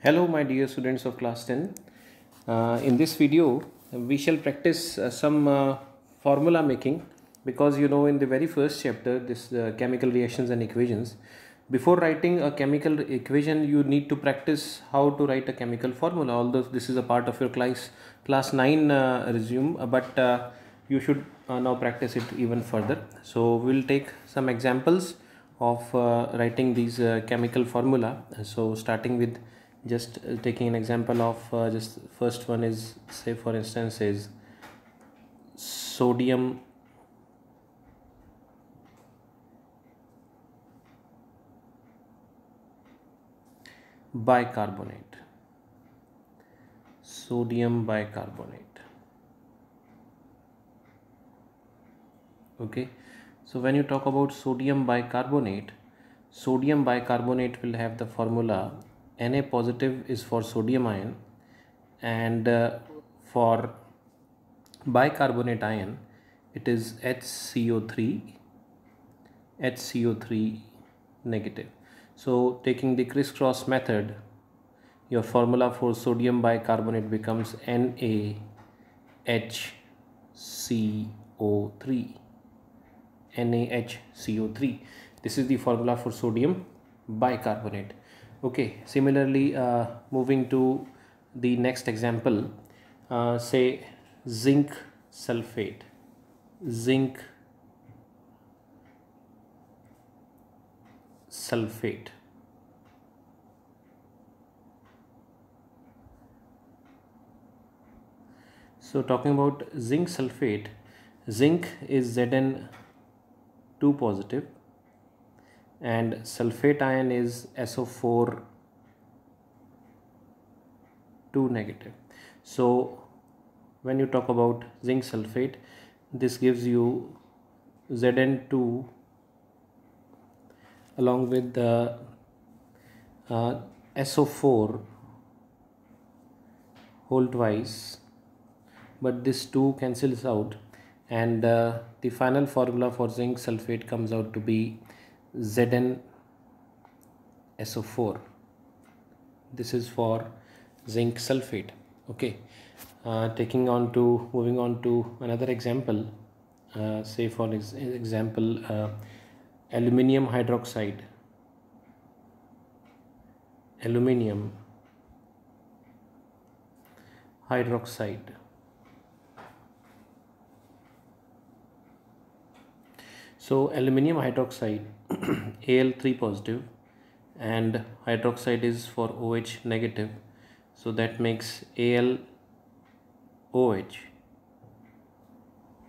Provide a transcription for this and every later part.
Hello my dear students of class 10. In this video we shall practice some formula making, because in the very first chapter, this chemical reactions and equations, before writing a chemical equation you need to practice how to write a chemical formula, although this is a part of your class 9 resume, but you should now practice it even further. So we'll take some examples of writing these chemical formula. So starting with just taking an example of just first one is, say for instance, is sodium bicarbonate. Okay, so when you talk about sodium bicarbonate will have the formula Na positive is for sodium ion, and for bicarbonate ion it is HCO3 negative. So taking the crisscross method, your formula for sodium bicarbonate becomes NaHCO3. This is the formula for sodium bicarbonate. Okay, similarly, moving to the next example, say zinc sulfate. So talking about zinc sulfate, zinc is Zn2 positive and sulfate ion is SO4 2 negative. So when you talk about zinc sulfate, this gives you Zn2 along with the SO4 whole twice, but this 2 cancels out, and the final formula for zinc sulfate comes out to be ZnSO4. This is for zinc sulfate. Okay, moving on to another example, say for example aluminium hydroxide. So aluminium hydroxide Al3 positive and hydroxide is for OH negative, so that makes AlOH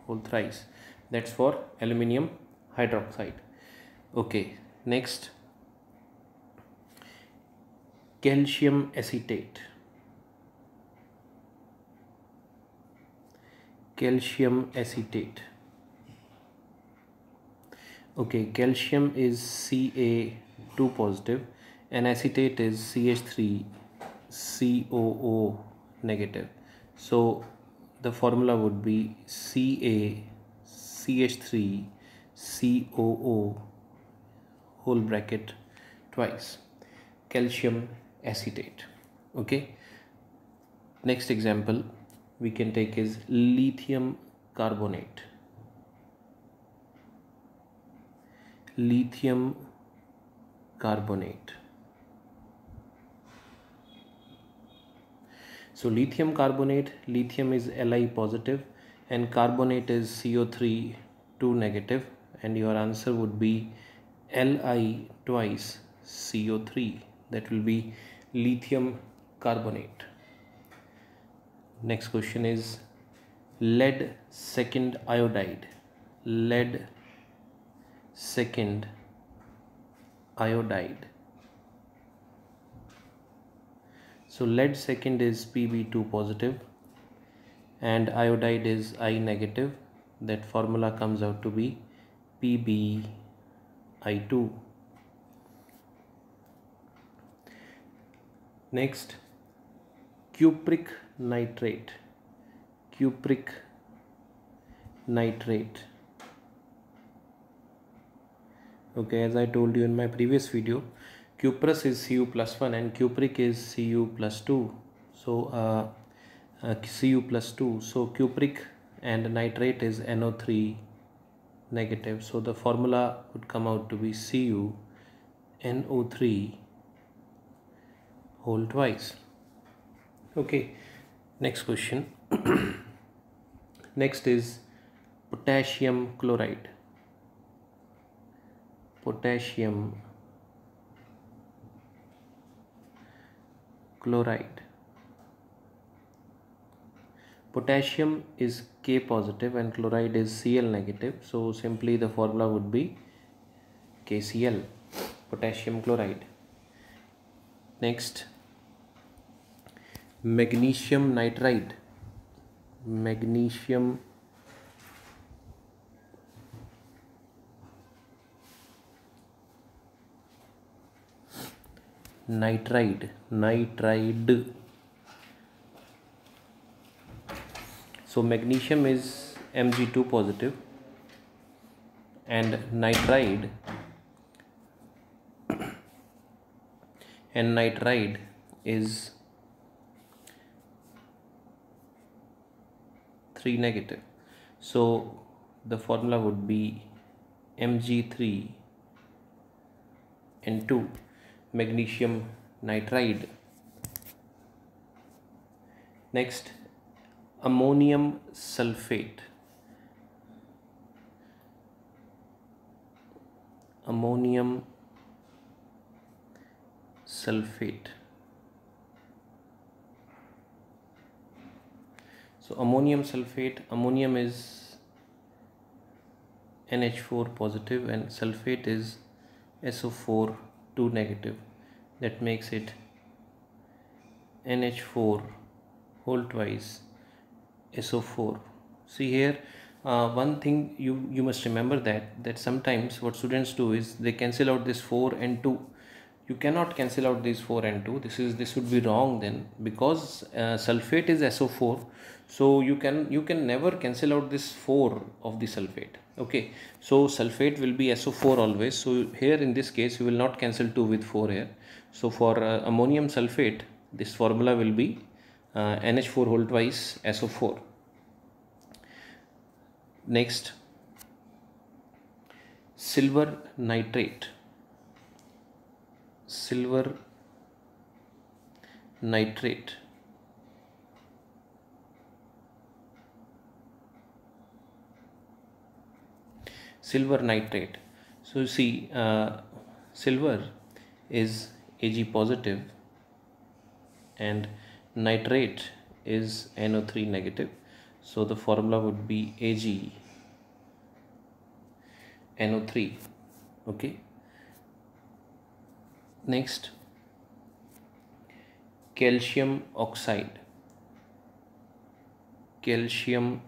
whole thrice. That's for aluminium hydroxide. Okay, next, calcium acetate. Okay, calcium is Ca2 positive and acetate is CH3COO negative. So the formula would be CaCH3COO whole bracket twice, calcium acetate. Okay, next example we can take is lithium carbonate. So lithium carbonate, lithium is Li positive and carbonate is CO3 2 negative, and your answer would be Li twice CO3. That will be lithium carbonate. Next question is lead second iodide. So lead second is Pb2 positive and iodide is I negative. That formula comes out to be PbI2. Next, cupric nitrate. Okay, as I told you in my previous video, cuprous is Cu plus 1 and cupric is Cu plus 2. So Cu plus 2. So cupric and nitrate is NO3 negative. So the formula would come out to be Cu NO3 whole twice. Okay, next question. Next is potassium chloride. Potassium chloride. Potassium is K positive and chloride is Cl negative. So simply the formula would be KCl, potassium chloride. Next, magnesium nitride. Magnesium nitride. So magnesium is Mg2 positive and nitride is 3 negative. So the formula would be Mg3 N2, magnesium nitride. Next, ammonium sulfate. Ammonium sulfate. So ammonium sulfate, ammonium is NH4 positive and sulfate is SO4 2 negative. That makes it NH4 whole twice SO4. See here, one thing you must remember that sometimes what students do is they cancel out this 4 and 2. You cannot cancel out these 4 and 2. This would be wrong then, because sulfate is SO4. So you can never cancel out this 4 of the sulfate. Okay, so sulfate will be SO4 always. So here in this case you will not cancel 2 with 4 here. So for ammonium sulfate, this formula will be NH4 whole twice SO4. Next, silver nitrate. Silver nitrate. Silver nitrate. So you see, silver is Ag positive and nitrate is NO3 negative. So the formula would be Ag NO3. Okay. Next, calcium oxide. Calcium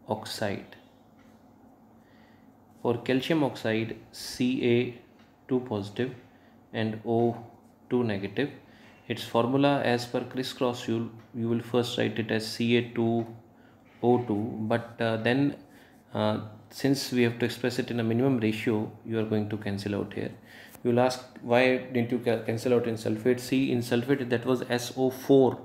oxide. For calcium oxide, Ca2 positive and O2 negative. Its formula as per crisscross you will first write it as Ca2O2, but then since we have to express it in a minimum ratio, you are going to cancel out here. You will ask, why didn't you cancel out in sulfate? See, in sulfate that was SO4.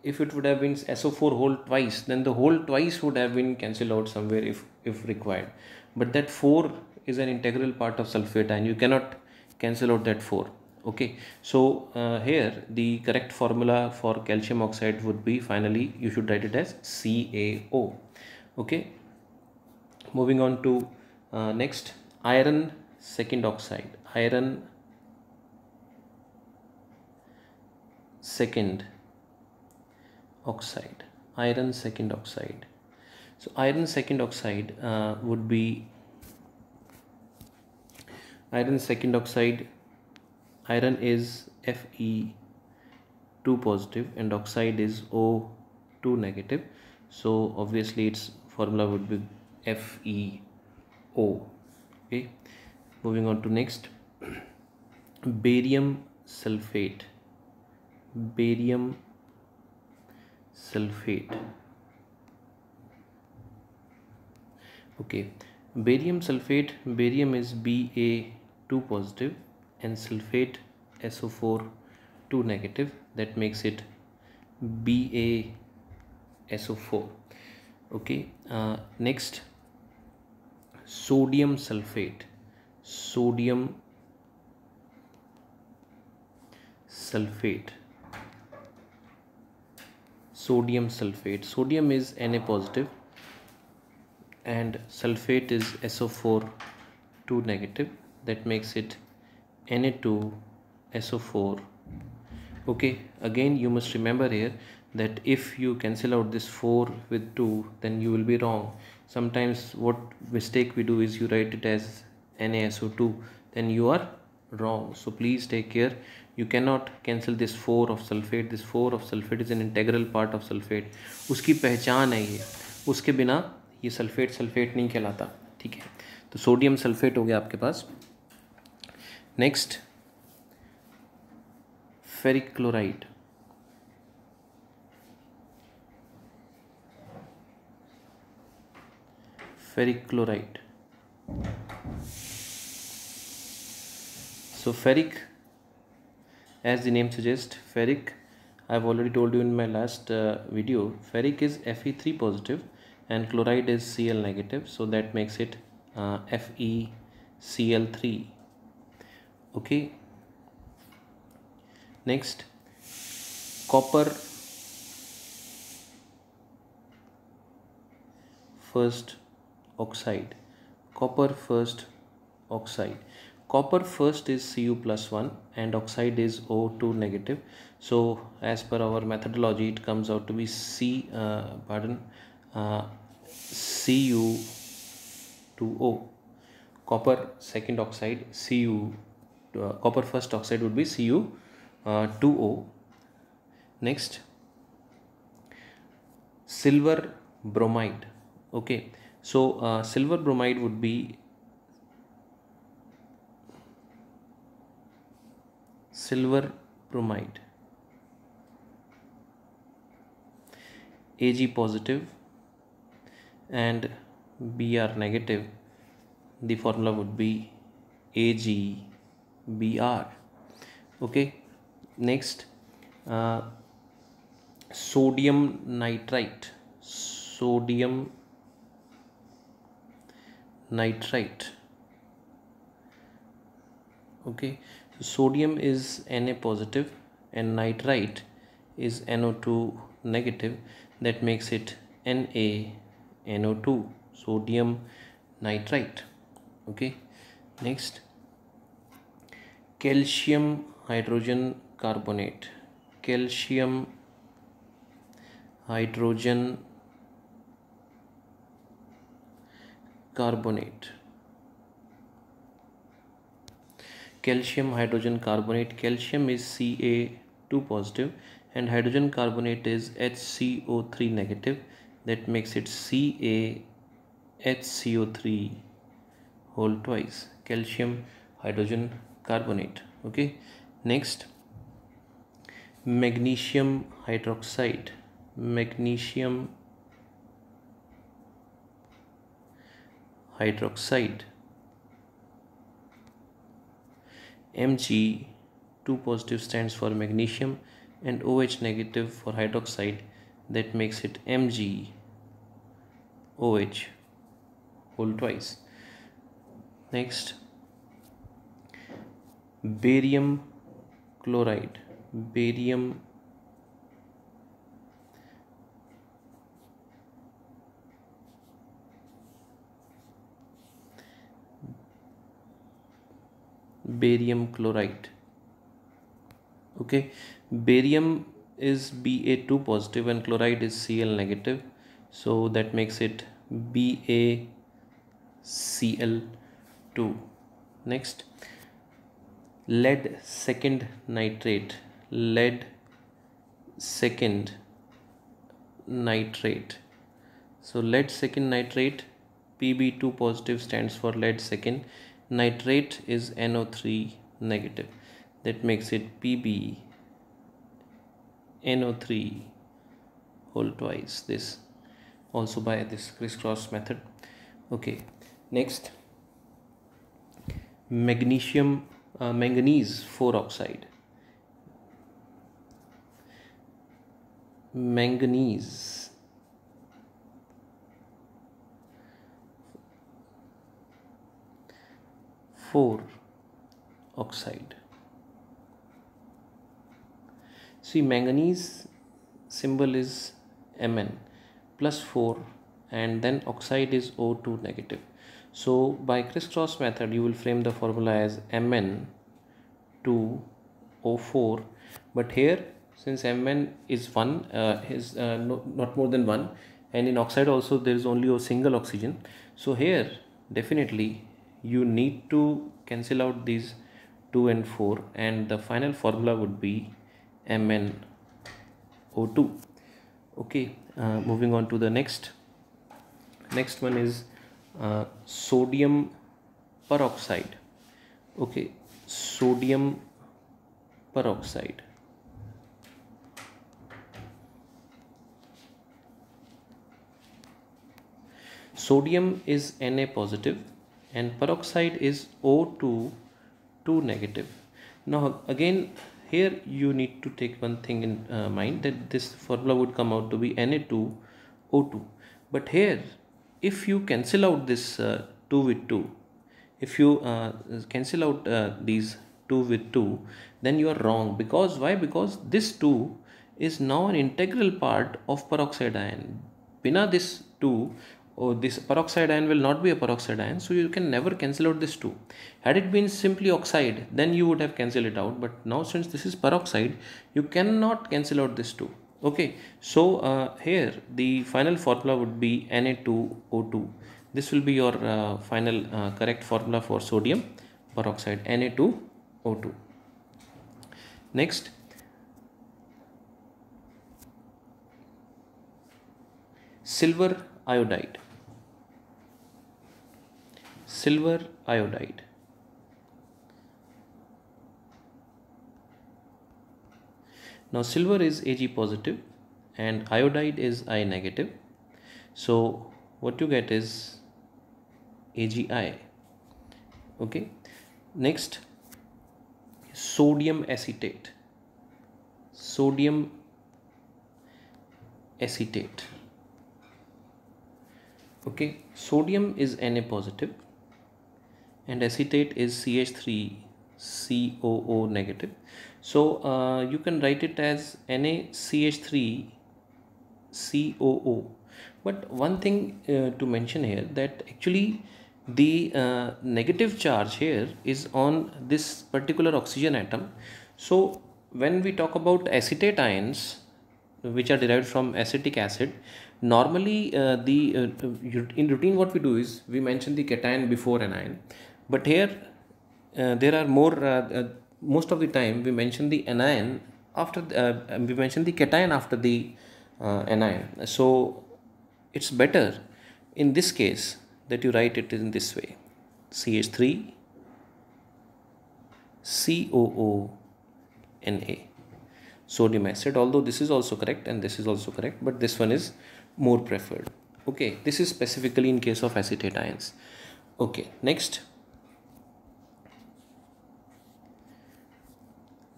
If it would have been SO4 whole twice, then the whole twice would have been cancelled out somewhere if required. But that 4 is an integral part of sulfate and you cannot cancel out that 4. Okay, so here the correct formula for calcium oxide would be, finally you should write it as CaO. Okay, moving on to next, iron second oxide. Iron second oxide. Iron second oxide. So iron second oxide would be iron second oxide. Iron is Fe2 positive and oxide is O2 negative. So obviously its formula would be FeO. Okay, moving on to next, barium sulfate. Barium sulfate. Okay, barium sulfate, barium is Ba2 2 positive and sulfate SO4 2 negative, that makes it BaSO4. Okay, next sodium sulfate. Sodium sulfate. Sodium sulfate. Sodium is Na positive and sulfate is SO4 2 negative, that makes it Na2SO4. okay, again you must remember here that if you cancel out this 4 with 2, then you will be wrong. Sometimes what mistake we do is you write it as NaSO2, then you are wrong. So please take care. You cannot cancel this 4 of sulfate. This 4 of sulfate is an integral part of sulfate. उसकी पहचान है ये, उसके बिना ये sulphate sulphate नहीं कहलाता. ठीक है, तो सोडियम सल्फेट हो गया आपके पास. Next ferric chloride. Ferric chloride. So ferric, as the name suggests, ferric, I've already told you in my last video, ferric is Fe3 positive and chloride is Cl negative, so that makes it FeCl3. okay, next copper first oxide. Copper first oxide. Copper first is Cu plus 1 and oxide is O2 negative. So as per our methodology, it comes out to be Cu2O. Copper second oxide, copper first oxide would be Cu2O. Next, silver bromide. Okay, so silver bromide would be silver bromide, Ag positive and Br negative. The formula would be AgBr. okay, next sodium nitrite. Sodium nitrite. okay, so sodium is Na positive and nitrite is NO2 negative, that makes it NaNO2, sodium nitrite. okay, next calcium hydrogen carbonate. Calcium hydrogen carbonate. Calcium hydrogen carbonate. Calcium is Ca2 positive and hydrogen carbonate is HCO3 negative, that makes it CaHCO3 whole twice. Calcium hydrogen carbonate. okay, next magnesium hydroxide. Magnesium hydroxide. Mg2 positive stands for magnesium and OH negative for hydroxide, that makes it MgOH whole twice. Next, barium chloride. Barium chloride. okay, barium is Ba2 positive and chloride is Cl negative, so that makes it BaCl2. next, lead second nitrate. Lead second nitrate. So lead second nitrate, Pb2 positive stands for lead second, nitrate is NO3 negative, that makes it PbNO3 whole twice, this also by this crisscross method. okay, next manganese 4 oxide. Manganese 4 oxide. See, manganese symbol is Mn plus 4, and then oxide is O2 negative. So by crisscross method you will frame the formula as Mn2O4, but here since Mn is 1, not more than 1, and in oxide also there is only a single oxygen, so here definitely you need to cancel out these 2 and 4, and the final formula would be MnO2. Okay, moving on to the next one is sodium peroxide. Okay, sodium peroxide. Sodium is Na positive and peroxide is O2 negative. Now again here you need to take one thing in mind, that this formula would come out to be Na2O2, but here if you cancel out this 2 with 2, if you cancel out these 2 with 2, then you are wrong. Because why? Because this 2 is now an integral part of peroxide ion. Bina this 2, or this peroxide ion will not be a peroxide ion, so you can never cancel out this 2. Had it been simply oxide, then you would have cancelled it out, but now since this is peroxide, you cannot cancel out this 2. Okay, so here the final formula would be Na2O2. This will be your final correct formula for sodium peroxide, Na2O2. Next, silver iodide. Silver iodide. Now silver is Ag positive and iodide is I negative. So what you get is AgI. Okay. Next, sodium acetate. Sodium acetate. Okay, sodium is Na positive and acetate is CH3COO negative. So you can write it as NaCH3COO. But one thing to mention here, that actually the negative charge here is on this particular oxygen atom. So when we talk about acetate ions which are derived from acetic acid, normally in routine what we do is we mention the cation before an ion, but here there are more most of the time we mention the anion after we mention the cation after the anion. So it's better in this case that you write it in this way: CH3 COO Na, sodium acid. Although this is also correct and this is also correct, but this one is more preferred. Okay, this is specifically in case of acetate ions. Okay, next,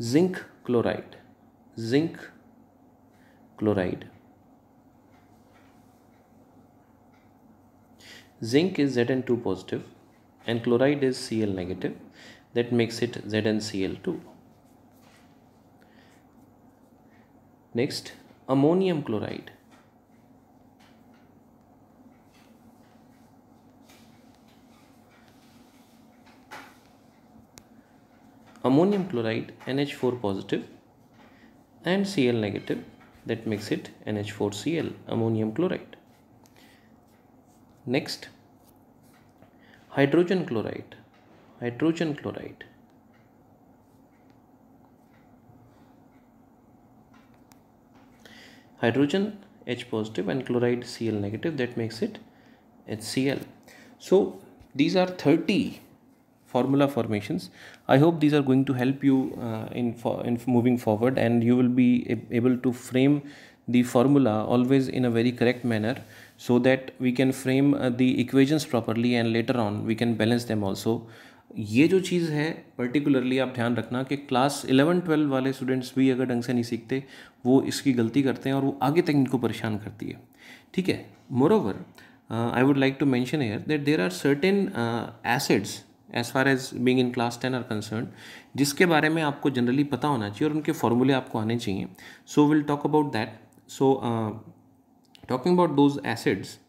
zinc chloride. Zinc chloride. Zinc is Zn2 positive and chloride is Cl negative. That makes it ZnCl2. Next, ammonium chloride. Ammonium chloride NH4 positive and Cl negative. That makes it NH4Cl, ammonium chloride. Next, hydrogen chloride. Hydrogen chloride. Hydrogen H positive and chloride Cl negative. That makes it HCl. So these are 30 formula formations. I hope these are going to help you in moving forward, and you will be able to frame the formula always in a very correct manner, so that we can frame the equations properly and later on we can balance them also ये जो चीज़ है particularly आप ध्यान रखना कि class 11-12 वाले students भी अगर ढंग से नहीं सीखते, वो इसकी गलती करते हैं और वो आगे तक इनको परेशान करती है, ठीक है। Moreover I would like to mention here that there are certain acids as far as being in class 10 are concern, जिसके बारे में आपको जनरली पता होना चाहिए और उनके फॉर्मूले आपको आने चाहिए. So will talk about that. So talking about those acids,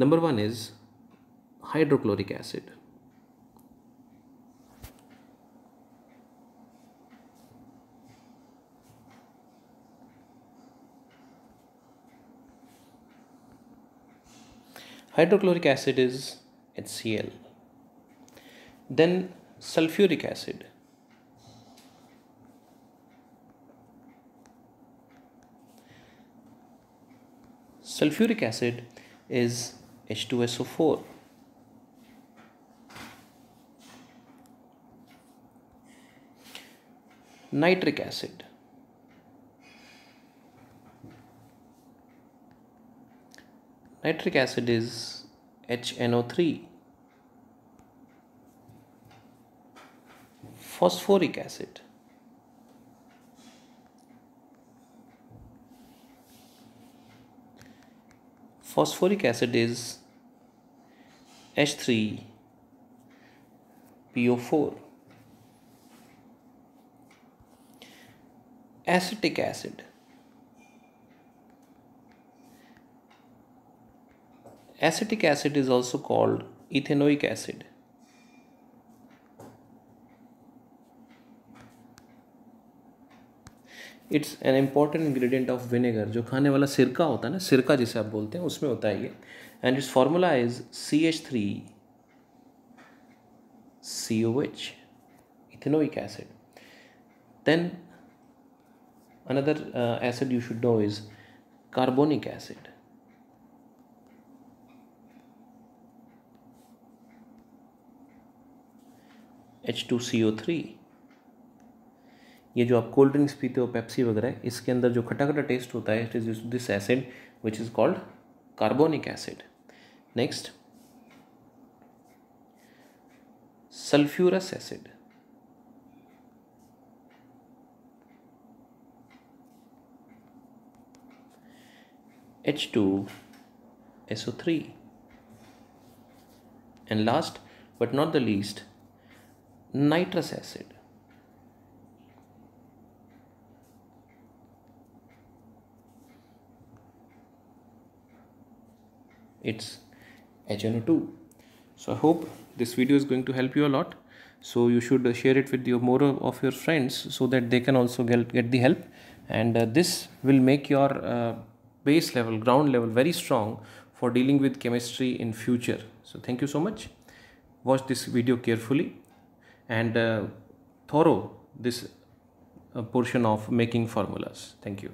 number one is hydrochloric acid. Hydrochloric acid is HCl. Then sulfuric acid. Sulfuric acid is H2SO4. Nitric acid. Nitric acid is HNO3. Phosphoric acid. Phosphoric acid is H3PO4. Acetic acid. Acetic acid is also called ethanoic acid. It's an important ingredient of vinegar. जो खाने वाला सिरका होता है ना, सिरका जिसे आप बोलते हैं, उसमें होता है ये. And it's formula is CH3COH, ethanoic acid. Then another acid you should know is carbonic acid. H2CO3. ये जो आप कोल्ड ड्रिंक्स पीते हो, पेप्सी वगैरह, इसके अंदर जो खट्टा खट्टा टेस्ट होता है, it is this acid which is called carbonic acid. Next, sulphurous acid. H2SO3. And last but not the least, nitrous acid. It's HNO2. So I hope this video is going to help you a lot. So you should share it with more of your friends so that they can also get the help. And this will make your base level, ground level very strong for dealing with chemistry in future. So thank you so much. Watch this video carefully and thorough this portion of making formulas. Thank you.